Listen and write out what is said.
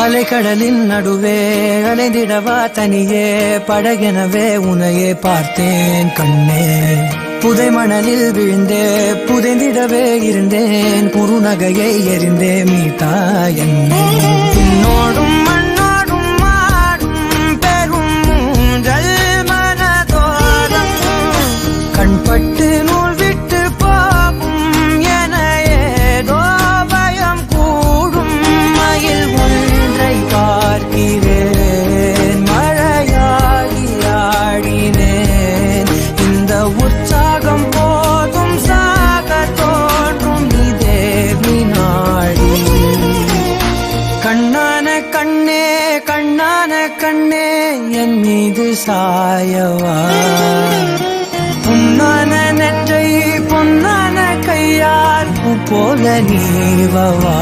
அலைக்கடலின் நடுவே அலைந்திடவா தனியே படகெனவே உனையே பார்த்தேன் கண்ணே. புதை மணலில் விழுந்தே புதைந்திடவே இருந்தேன் குறுநகையை எறிந்தே மீட்டா என்னே. உன்னோடும் மண்ணோடும் மாடும் பெரும் மூஞ்சல் மனதோரம் கண்பட்டு நூல் விட்டு போகும் என ஏதோ பயம் கூடும். மயில் ஒன்றை பார்க்கிறேன் மழையாகி ஆடினேன். இந்த உற்சாகம் போதும் சாக தோன்றும் இதே வினாடி. கண்ணான கண்ணே கண்ணான கண்ணே என் மீது சாயவா. பொன்னான நெற்றை பொன்னான கையால் பூ போல நீவவா.